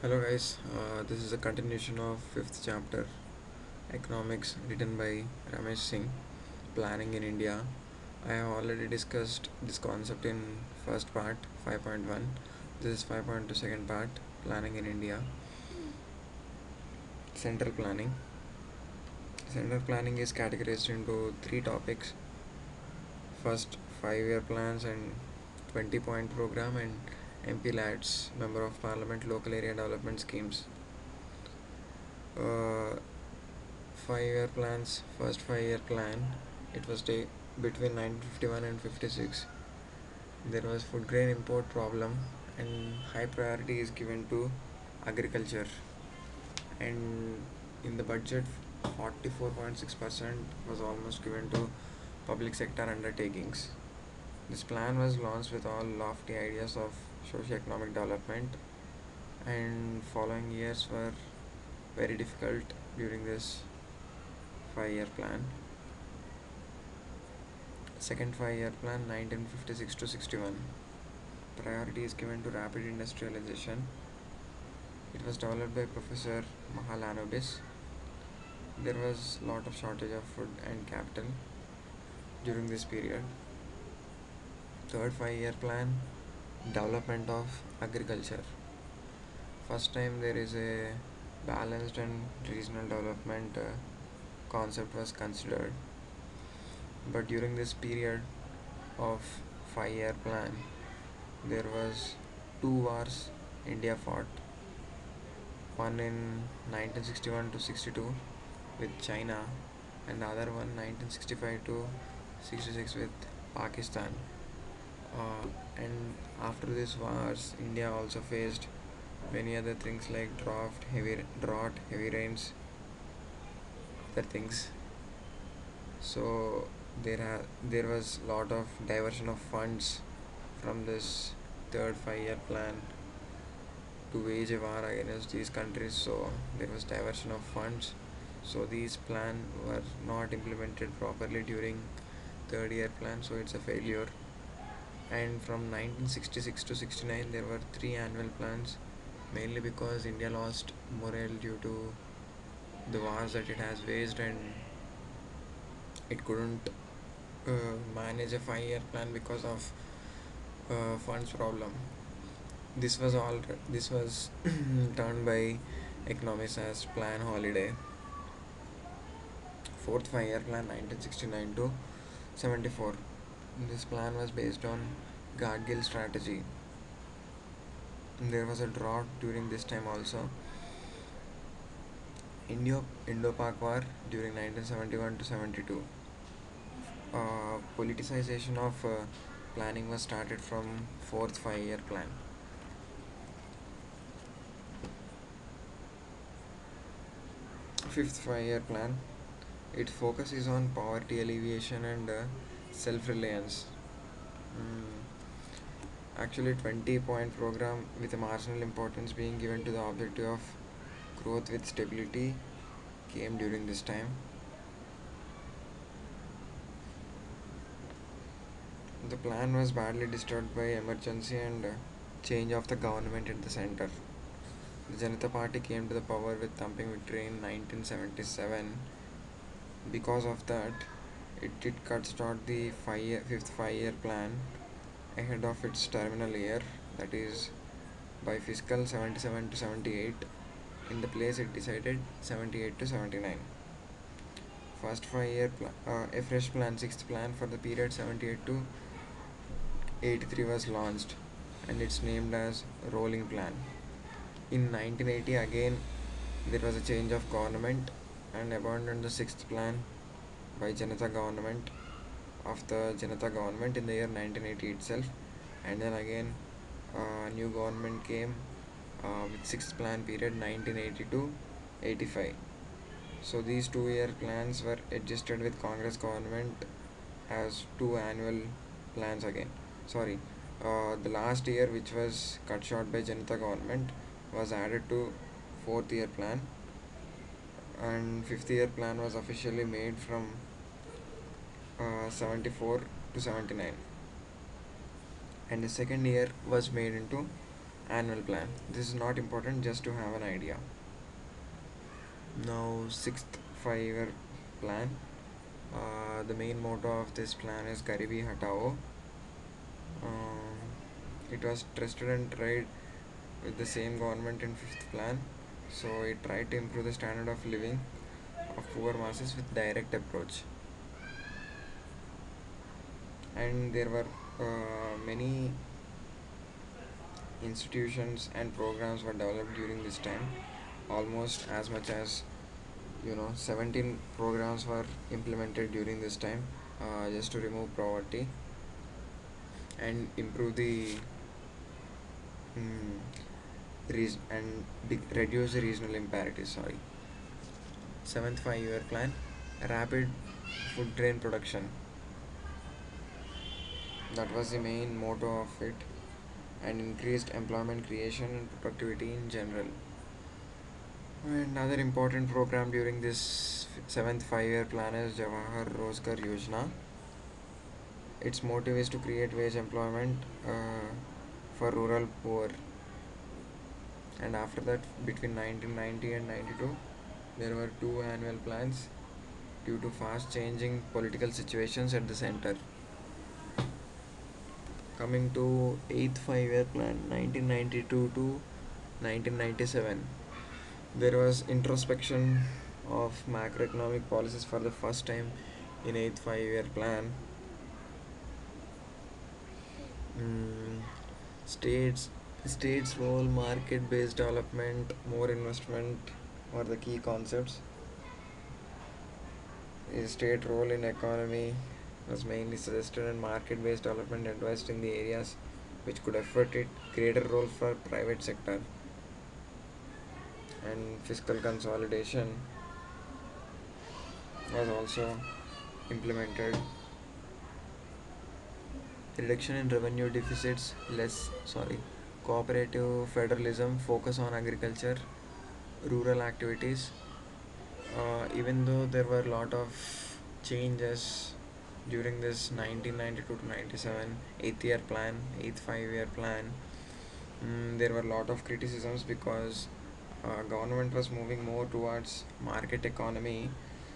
Hello guys, this is a continuation of fifth chapter, Economics, written by Ramesh Singh, Planning in India. I have already discussed this concept in first part, 5.1. This is 5.2 second part, Planning in India. Central Planning. Central Planning is categorized into three topics. First, 5-year plans and 20-point program and MP LADS, Member of Parliament Local Area Development Schemes. Uh, 5-year plans, first 5-year plan, it was between 1951 and 56. There was food grain import problem and high priority is given to agriculture, and in the budget 44.6% was almost given to public sector undertakings. This plan was launched with all lofty ideas of socio-economic development, and following years were very difficult during this 5-year plan. Second 5-year plan, 1956 to 61. Priority is given to rapid industrialization. It was developed by Professor Mahalanobis. There was lot of shortage of food and capital during this period. Third 5-year plan, development of agriculture. First time there is a balanced and regional development concept was considered. But during this period of 5-year plan, there was two wars India fought. One in 1961 to 62 with China, and the other one 1965 to 66 with Pakistan. And after these wars, India also faced many other things like drought, heavy rains, other things. So there was lot of diversion of funds from this third 5-year plan to wage a war against these countries. So there was diversion of funds. So these plans were not implemented properly during third year plan. So it's a failure. And from 1966 to 69, there were three annual plans, mainly because India lost morale due to the wars that it has waged, and it couldn't manage a 5-year plan because of funds problem. This was done by economists as plan holiday. Fourth 5-year plan, 1969 to 74. This plan was based on Gargill strategy. There was a drought during this time also. Indo-Pak War during 1971 to 72. Politicization of planning was started from fourth 5-year plan. Fifth 5-year plan, its focus is on poverty alleviation and self-reliance. Actually, 20-point program with a marginal importance being given to the objective of growth with stability came during this time. The plan was badly disturbed by emergency and change of the government at the center. The Janata Party came to the power with thumping victory in 1977. Because of that, it did cut short the fifth 5-year plan ahead of its terminal year, that is by fiscal 77 to 78. In the place it decided 78 to 79. First 5-year a fresh plan, sixth plan for the period 78 to 83 was launched, and it's named as rolling plan. In 1980 again there was a change of government and abandoned the sixth plan by Janata government of the Janata government in the year 1980 itself, and then again new government came with sixth plan period 1980 to 85. So these 2-year plans were adjusted with Congress government as two annual plans again. Sorry, the last year, which was cut short by Janata government, was added to fourth year plan, and fifth year plan was officially made from 74 to 79, and the second year was made into annual plan. This is not important, just to have an idea. Now, sixth 5 year plan. The main motto of this plan is Garibi Hatao. It was trusted and tried with the same government in fifth plan. So it tried to improve the standard of living of poor masses with direct approach. And there were many institutions and programs were developed during this time. Almost as much as 17 programs were implemented during this time, just to remove poverty and improve the reduce the regional imparities. Sorry. Seventh 5 year plan, rapid food grain production. That was the main motto of it, and increased employment creation and productivity in general. Another important program during this seventh 5 year plan is Jawahar Rozgar Yojana. Its motive is to create wage employment for rural poor. And after that, between 1990 and 92, there were two annual plans due to fast changing political situations at the center. Coming to eighth 5 year plan, 1992 to 1997, there was introspection of macroeconomic policies for the first time in eighth 5 year plan. Mm, states states role, market based development, more investment are the key concepts. State role in economy was mainly suggested, and market based development advised in the areas which could afford it. Greater role for private sector. And fiscal consolidation was also implemented. Reduction in revenue deficits, less sorry, cooperative federalism, focus on agriculture, rural activities. Even though there were a lot of changes during this 1992 to 97 eighth year plan, eighth 5 year plan, there were a lot of criticisms because government was moving more towards market economy,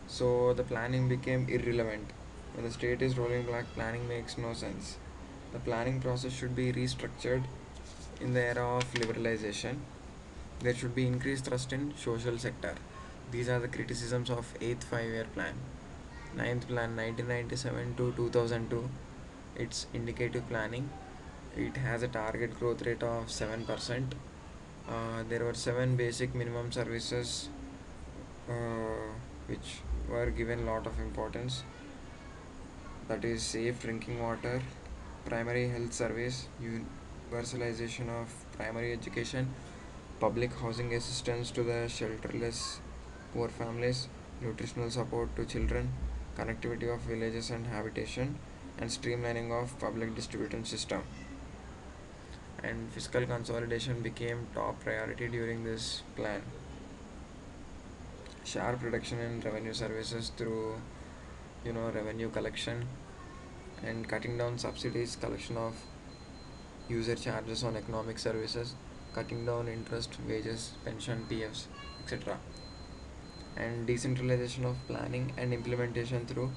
so the planning became irrelevant. When the state is rolling back, planning makes no sense. The planning process should be restructured in the era of liberalization. There should be increased trust in social sector. These are the criticisms of 8th 5 year plan. Ninth plan, 1997 to 2002. It's indicative planning. It has a target growth rate of 7%. There were 7 basic minimum services which were given lot of importance. That is safe drinking water, primary health service, universalization of primary education, public housing assistance to the shelterless poor families, nutritional support to children, connectivity of villages and habitation, and streamlining of public distribution system. And fiscal consolidation became top priority during this plan. Sharp reduction in revenue services through revenue collection, and cutting down subsidies, collection of user charges on economic services, cutting down interest, wages, pension, PFs, etc. And decentralization of planning and implementation through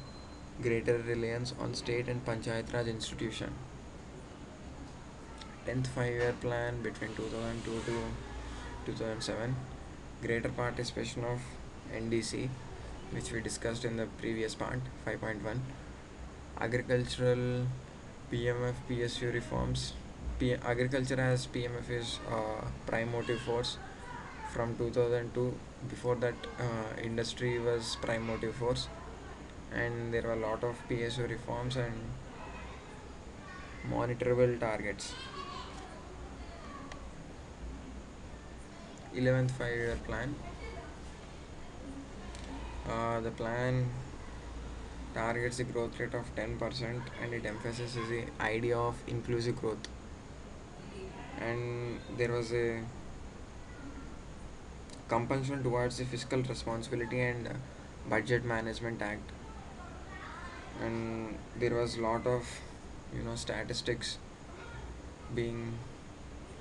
greater reliance on state and panchayat raj institution. 10th 5 year plan between 2002 to 2007, greater participation of NDC, which we discussed in the previous part 5.1, agricultural PMF PSU reforms. Agriculture as PMF is prime motive force from 2002. Before that, industry was prime motive force, and there were a lot of PSU reforms and monitorable targets. 11th 5 year plan. The plan targets a growth rate of 10%, and it emphasizes the idea of inclusive growth. And there was a compulsion towards the fiscal responsibility and budget management act, and there was a lot of statistics being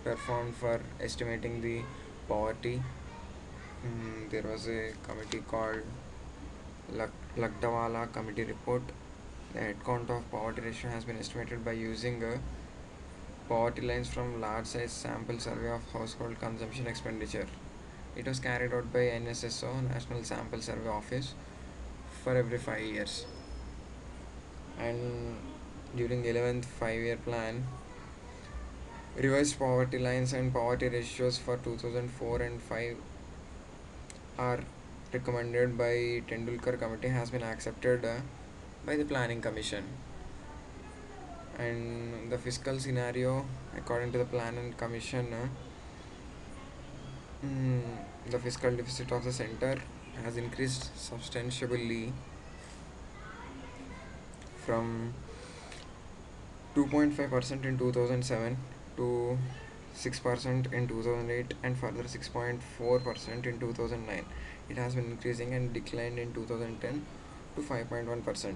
performed for estimating the poverty. There was a committee called Lakdawala Committee report. The head count of poverty ratio has been estimated by using poverty lines from large size sample survey of household consumption expenditure. It was carried out by NSSO, National Sample Survey Office, for every 5 years. And during the 11th 5-year plan, revised poverty lines and poverty ratios for 2004 and 5 are recommended by Tendulkar committee has been accepted by the planning commission. And the fiscal scenario, according to the plan and commission, the fiscal deficit of the center has increased substantially from 2.5% in 2007 to 6% in 2008 and further 6.4% in 2009. It has been increasing and declined in 2010 to 5.1%.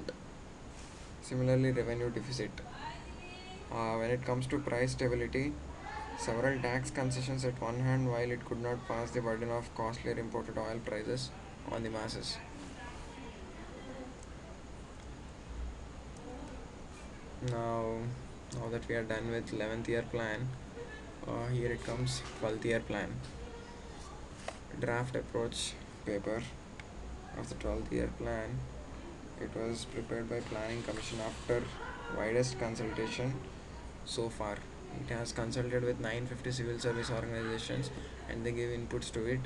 Similarly, revenue deficit. When it comes to price stability, several tax concessions at one hand, while it could not pass the burden of costlier imported oil prices on the masses. Now, now that we are done with 11th year plan, here it comes 12th year plan. Draft approach paper of the 12th year plan. It was prepared by Planning Commission after widest consultation so far. It has consulted with 950 civil service organizations and they gave inputs to it.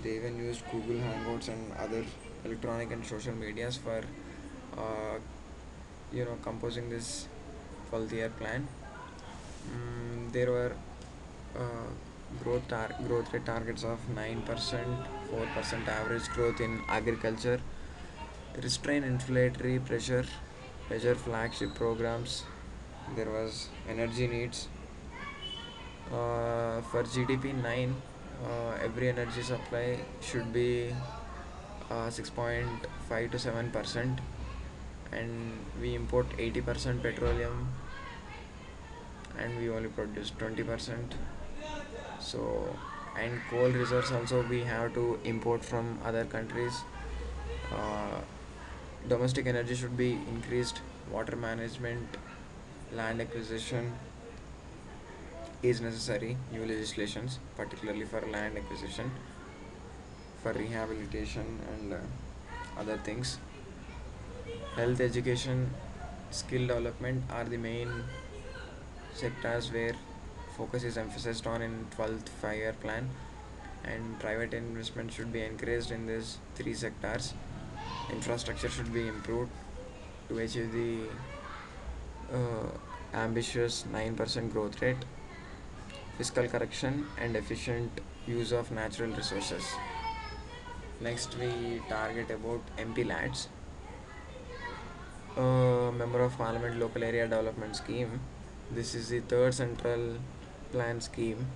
They even used Google Hangouts and other electronic and social medias for composing this 12th year plan. There were growth rate targets of 9%, 4% average growth in agriculture, restrain inflationary pressure, measure flagship programs. There was energy needs. For GDP 9, every energy supply should be 6.5 to 7%, and we import 80% petroleum and we only produce 20%. So, and coal reserves also we have to import from other countries. uh, Domestic energy should be increased. Water management, land acquisition is necessary. New legislations, particularly for land acquisition, for rehabilitation and other things. Health, education, skill development are the main sectors where focus is emphasized on in 12th 5-year plan, and private investment should be encouraged in these three sectors. Infrastructure should be improved to achieve the ambitious 9% growth rate. Fiscal correction and efficient use of natural resources. Next, we target about MP lads, Member of Parliament Local Area Development Scheme. This is the third central plan scheme.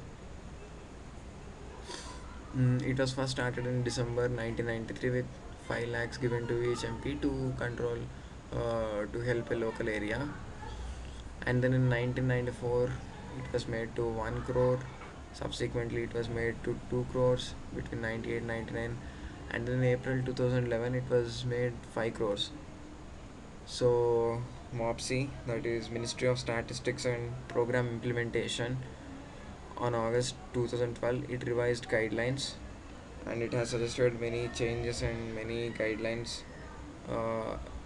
It was first started in December 1993 with 5 lakhs given to each MP to control, to help a local area. And then in 1994, it was made to 1 crore. Subsequently, it was made to 2 crores between 98 and 99. And then in April 2011, it was made 5 crores. So, MOPSI, that is Ministry of Statistics and Program Implementation, on August 2012, it revised guidelines and it has suggested many changes and many guidelines,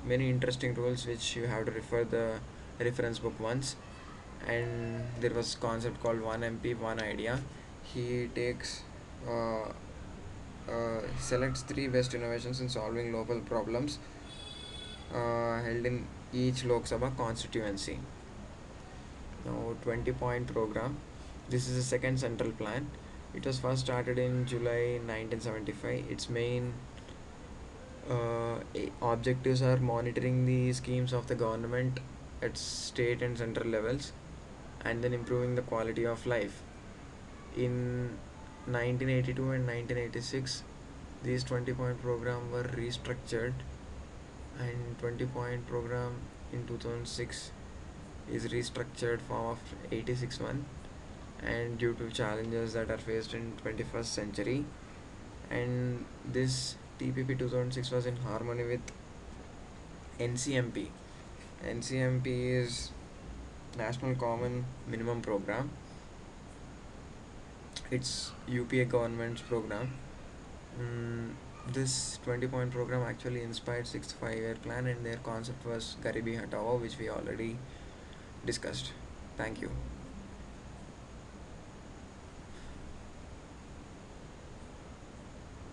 many interesting rules which you have to refer the reference book once. And there was concept called one MP one idea. He takes selects three best innovations in solving local problems held in each Lok Sabha constituency. Now, 20-point program. This is the second central plan. It was first started in July 1975. Its main objectives are monitoring the schemes of the government at state and central levels, and then improving the quality of life. In 1982 and 1986, these 20-point program were restructured, and 20-point program in 2006 is restructured form of 86 one. and due to challenges that are faced in 21st century. And this TPP 2006 was in harmony with NCMP. NCMP is National Common Minimum Program. It's UPA government's program. This 20-point program actually inspired sixth five-year plan, and their concept was Garibi Hatao, which we already discussed. Thank you.